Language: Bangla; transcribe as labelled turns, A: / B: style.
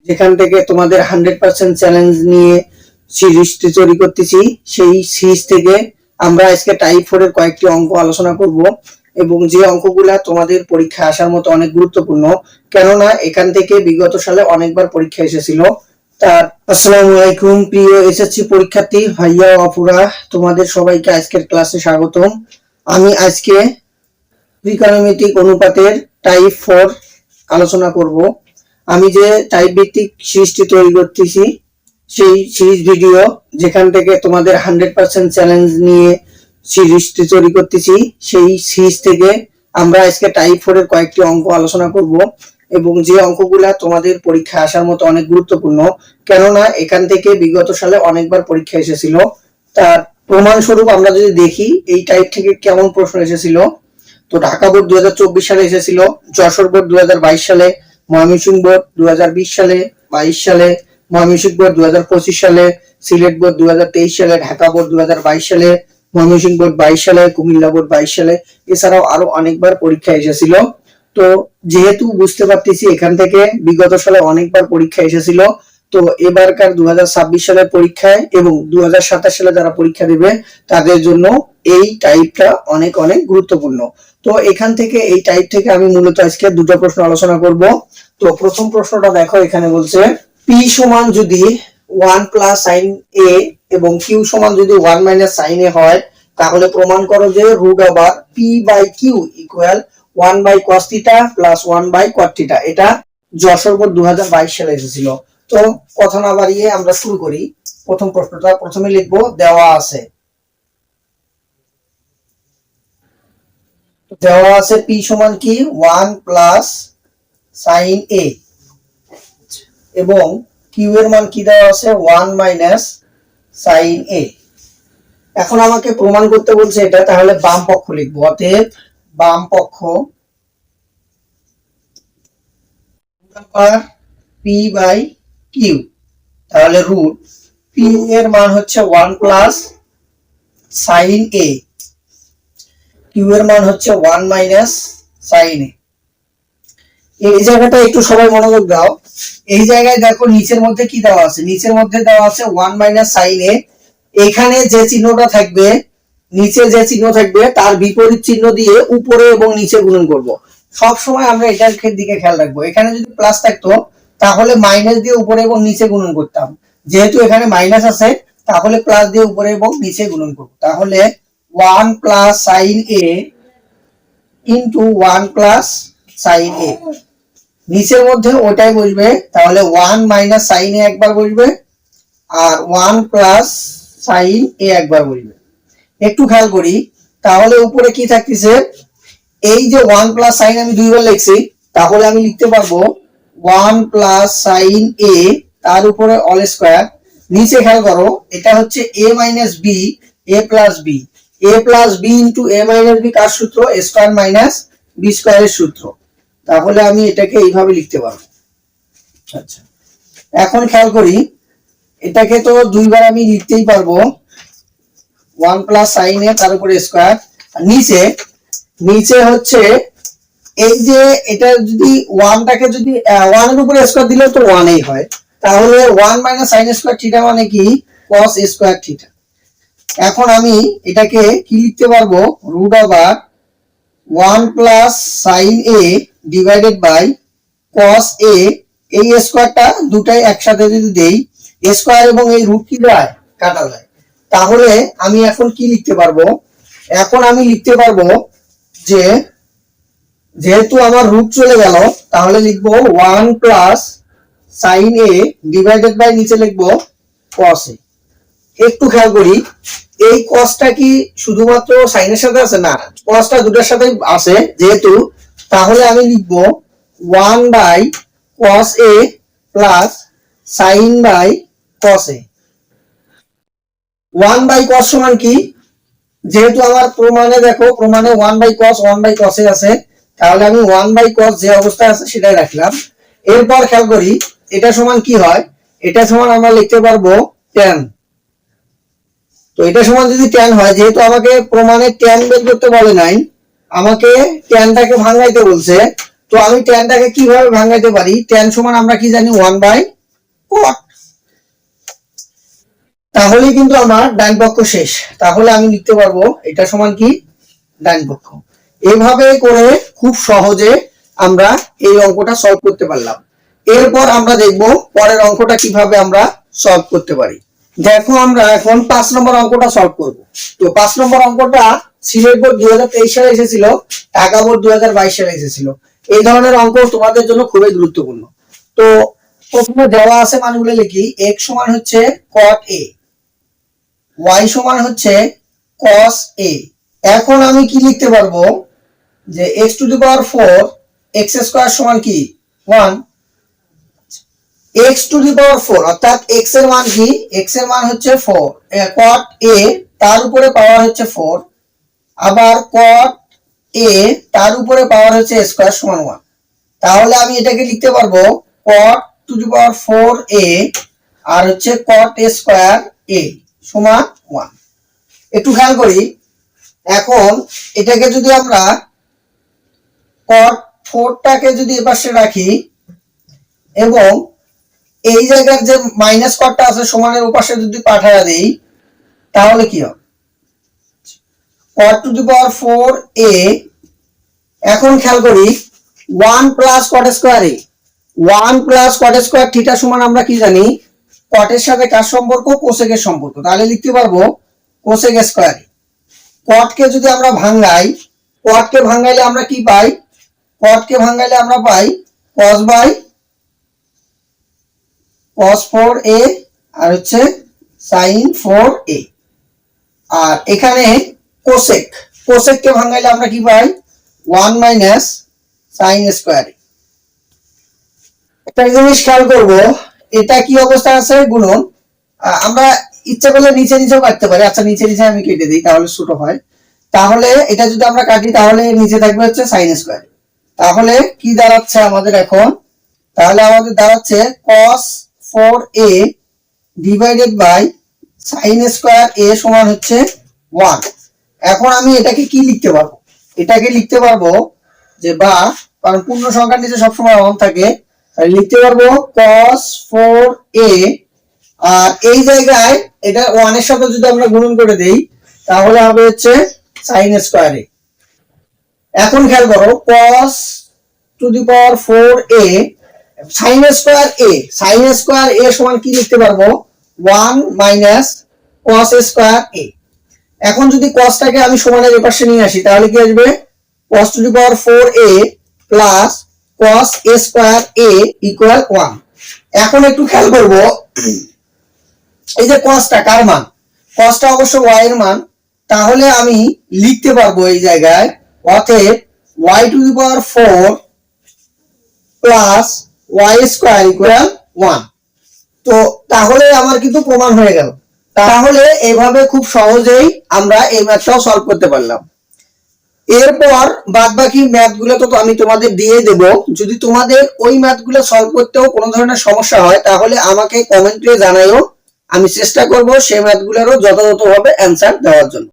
A: যেখান থেকে তোমাদের 100% চ্যালেঞ্জ নিয়ে সিরিজটি তৈরি করতেছি। সেই সিরিজ থেকে আমরা আজকে টাইপ 4 এর কয়েকটি অঙ্ক আলোচনা করব এবং যে অঙ্কগুলা তোমাদের পরীক্ষা আসার মতো অনেক গুরুত্বপূর্ণ, কেননা এখান থেকে বিগত সালে অনেকবার পরীক্ষা এসেছিল। তার আসসালামু আলাইকুম প্রিয় এসএসসি পরীক্ষার্থী ভাইয়া ও আপুরা, তোমাদের সবাইকে আজকের ক্লাসে স্বাগতম। আমি আজকে ত্রিকোণমিতিক অনুপাতের টাইপ 4 আলোচনা করব। আমি যে টাইপ ভিত্তিক সিরিজটি তৈরি করতেছি সেই সিরিজ ভিডিও, যেখান থেকে তোমাদের 100% চ্যালেঞ্জ নিয়ে সিরিজটি তৈরি করতেছি, সেই সিরিজ থেকে আমরা আজকে টাইপ 4 এর কয়েকটি অঙ্ক আলোচনা করব এবং যে অঙ্কগুলা তোমাদের পরীক্ষা আসার মতো অনেক গুরুত্বপূর্ণ, কেননা এখান থেকে বিগত সালে অনেকবার পরীক্ষা এসেছিল। তার প্রমাণস্বরূপ আমরা যদি দেখি এই টাইপ থেকে কেমন প্রশ্ন এসেছিল, তো ঢাকা বোর্ড 2024 সালে এসেছিল, যশোর বোর্ড 2022 সালে, ময়মনসিংহ বোর্ড 2020 সালে, 22 সালে, ময়মনসিংহ বোর্ড 2025 সালে, সিলেট বোর্ড 2023 সালে, ঢাকা বোর্ড 2022 সালে, ময়মনসিংহ বোর্ড 22 সালে, কুমিল্লা বোর্ড 22 সালে, এছাড়াও আরো অনেকবার পরীক্ষা এসেছিল। তো যেহেতু বুঝতে পারতেছি এখান থেকে বিগত সালে অনেকবার পরীক্ষা এসেছিল, তো এবারকার 2026 সালের পরীক্ষায় এবং 2027 সালে যারা পরীক্ষা দেবে তাদের জন্য এই টাইপটা অনেক অনেক গুরুত্বপূর্ণ। তো এখান থেকে এই টাইপ থেকে আমি মূলত আজকে দুটো প্রশ্ন আলোচনা করব। তো প্রথম প্রশ্নটা দেখো, এখানে বলছে p সমান যদি 1 প্লাস সাইন a এবং q সমান যদি 1 মাইনাস সাইন a হয়, তাহলে প্রমাণ করো যে root over p by q equal 1 by cos theta plus 1 by cot theta. এটা যশোর বোর্ড 2022 সালে এসেছিল। তো কথা না বাড়িয়ে আমরা শুরু করি। প্রথম প্রশ্নটা প্রথমে লিখবো, দেওয়া আছে p সমান কি 1 প্লাস সাইন a এবং q এর মান কি দেওয়া আছে 1 মাইনাস সাইন a। এখন আমাকে প্রমাণ করতে বলছে এটা, তাহলে বাম পক্ষ লিখবো। অতএব বাম পক্ষ p বাই q, তাহলে রুট p এর মান হচ্ছে 1 প্লাস সাইন a, q এর মান হচ্ছে 1 মাইনাস সাইন a। এই জায়গাটা একটু সবাই মনোযোগ দাও। এই জায়গায় দেখো নিচের মধ্যে কি দেওয়া আছে, নিচের মধ্যে দেওয়া আছে 1 মাইনাস সাইন a। এখানে যে চিহ্নটা থাকবে, নিচে যে চিহ্ন থাকবে তার বিপরীত চিহ্ন দিয়ে উপরে এবং নিচে গুণন করব। সব সময় আমরা এটার দিকে খেয়াল রাখবো। এখানে যদি প্লাস থাকতো তাহলে মাইনাস দিয়ে উপরে এবং নিচে গুণন করতাম, যেহেতু এখানে মাইনাস আছে তাহলে প্লাস দিয়ে উপরে এবং নিচে গুণন করব। তাহলে 1 plus sine a into 1 plus sine a, নিচের মধ্যে ওটাই বসবে, তাহলে 1 মাইনাস সাইন a একবার বসবে আর 1 প্লাস সাইন a একবার বসবে। একটু খেয়াল করি, তাহলে উপরে কি থাকতেছে, এই যে 1 প্লাস সাইন আমি দুইবার লিখছি, তাহলে আমি লিখতে পারবো 1 প্লাস সাইন a তার উপরে অল স্কয়ার। নিচে খেয়াল করো, এটা হচ্ছে a minus b, a plus b, a plus b into a minus b কার সূত্র, a স্কয়ার মাইনাস b স্কয়ারের সূত্র। তাহলে আমি এটাকে এইভাবে লিখতে পারবো। আচ্ছা, এখন খেয়াল করি, এটাকে তো দুইবার আমি লিখতেই পারবো, 1 প্লাস সাইন a তার উপরে স্কয়ার। নিচে নিচে হচ্ছে এই যে এটা যদি 1টাকে যদি 1 এর উপরে স্কয়ার দিলে তো 1 এই হয়, তাহলে 1 মাইনাস সাইন স্কয়ার থিটা মানে কি cos স্কয়ার থিটা। এখন আমি এটাকে কি লিখতে পারবো, root over 1 plus sine a divided by cos a। এই স্কয়ারটা দুটাই একসাথে যদি দেই, স্কয়ার এবং এই রুট কি যায়, কাটা যায়। তাহলে আমি এখন কি লিখতে পারবো, এখন আমি লিখতে পারবো যে যেহেতু আমার রুট চলে গেল, তাহলে লিখবো 1 plus sine a divided by নিচে লিখবো cos a। একটু খেয়াল করি, এই cosটা কি শুধুমাত্র সাইনের সাথে আছে, না, cosটা দুটার সাথে আছে যেহেতু, তাহলে আমি লিখবো 1 by cos a plus sine by cos a। 1 by cos সমান কি, যেহেতু আমার প্রমাণে দেখো, প্রমাণে 1 বাই cos এ আছে, তাহলে আমি 1 বাই cos যে অবস্থায় আছে সেটাই রাখলাম। এরপর খেয়াল করি এটা সমান কি হয়, এটা সমান আমরা লিখতে পারবো tan। তো এটা সমান যদি tan হয়, যেহেতু আমাকে প্রমাণে tan বের করতে বলে নাই, আমাকে tanটাকে ভাঙাইতে বলছে, তো আমি tanটাকে কিভাবে ভাঙাইতে পারি, tan সমান আমরা কি জানি 1 বাই কট, তাহলে কিন্তু আমার ডান পক্ষ শেষ। তাহলে আমি লিখতে পারবো এটা সমান কি ডান পক্ষ। এভাবে করে খুব সহজে আমরা এই অঙ্কটা সলভ করতে পারলাম। এরপর আমরা দেখব পরের অঙ্কটা কিভাবে আমরা সলভ করতে পারি। দেখো আমরা এখন 5 নম্বর অঙ্কটা সলভ করব। তো 5 নম্বর অঙ্কটা সিলেট বোর্ড 2023 সালে এসেছিল, ঢাকা বোর্ড 2022 সালে এসেছিল। এই ধরনের অঙ্ক তোমাদের জন্য খুবই গুরুত্বপূর্ণ। তো প্রথমে দেওয়া আছে মানগুলো লিখি। x সমান হচ্ছে cot a, y সমান হচ্ছে cos a। এখন আমি কি লিখতে পারবো যে x to the power 4 x square সমান কি 1, x টু দি পাওয়ার 4 অর্থাৎ x এর মান কি, x এর মান হচ্ছে 4, cot a তার উপরে পাওয়ার হচ্ছে 4, আবার cot a তার উপরে পাওয়ার হচ্ছে স্কয়ার সমান 1। তাহলে আমি এটাকে লিখতে পারবো cot to the power 4a আর হচ্ছে cot a স্কয়ার a সমান 1। একটু খেয়াল করি, এখন এটাকে যদি আমরা cot 4 টাকে যদি এপাশে রাখি এবং এই জায়গার যে মাইনাস কটটা আছে সমানের ওপাশে যদি পাঠায়া দেই তাহলে কি হবে, cot to the power 4a। এখন খেয়াল করি 1 plus cot square a, 1 plus cot square theta সমান আমরা কি জানি, cot এর সাথে কার সম্পর্ক, কোসেক এর সম্পর্ক। তাহলে লিখতে পারবো কোসেক স্কয়ার a। cot কে যদি আমরা ভাঙাই, cot কে ভাঙাইলে আমরা কি পাই, cot কে ভাঙাইলে আমরা পাই cos বাই cos 4a আর হচ্ছে sin 4a। আর এখানে কোসেক, কোসেক কে ভাঙাইলে আমরা কি পাই 1 মাইনাস sin স্কয়ার a। একটা জিনিস খেয়াল করব, এটা কি অবস্থা আছে গুণন, আমরা ইচ্ছা করলে নিচে নিচেও কাটতে পারি। আচ্ছা নিচে নিচে আমি কেটে দিই তাহলে ছোট হয়। তাহলে এটা যদি আমরা কাটি তাহলে নিচে থাকবে হচ্ছে sin স্কয়ার। তাহলে কি দাঁড়াচ্ছে আমাদের এখন, তাহলে আমাদের দাঁড়াচ্ছে cos 4a divided by sin square a সমান হচ্ছে 1। এখন আমি এটাকে কি লিখতে পারবো, এটাকে লিখতে পারবো যে বা, কারণ পূর্ণ সংখ্যার নিচে সবসময় 1 থাকে, তাহলে লিখতে পারবো cos 4a আর এই জায়গায় এটা 1 এর সাথে যদি আমরা গুণন করে দেই তাহলে হবে হচ্ছে sin স্কয়ার a। এখন খেয়াল করো cos to the power 4a sin square a, sin square a সমান কি লিখতে পারবো 1 মাইনাস cos স্কয়ার a। এখন যদি cos টাকে আমি সমানের এই পাশে নিয়ে আসি তাহলে কি আসবে cos to the power 4a plus cos a square a equal 1। এখন একটু খেয়াল করব, এই যে cos টা কার মান, cos টা অবশ্য y এর মান। তাহলে আমি লিখতে পারবো এই জায়গায় অতএব y to the power 4 plus y square equal 1। তো তাহলে আমার কিন্তু প্রমাণ হয়ে গেল। তাহলে এইভাবে খুব সহজেই আমরা এই ম্যাথটাও সলভ করতে পারলাম। এরপর বাদবাকি ম্যাথগুলো তো আমি তোমাদের দিয়ে দেব। যদি তোমাদের ওই ম্যাথগুলো সলভ করতেও কোনো ধরনের সমস্যা হয় তাহলে আমাকে কমেন্টে জানাইও, আমি চেষ্টা করব সেই ম্যাথগুলোরও যথাযথভাবে অ্যানসার দেওয়ার জন্য।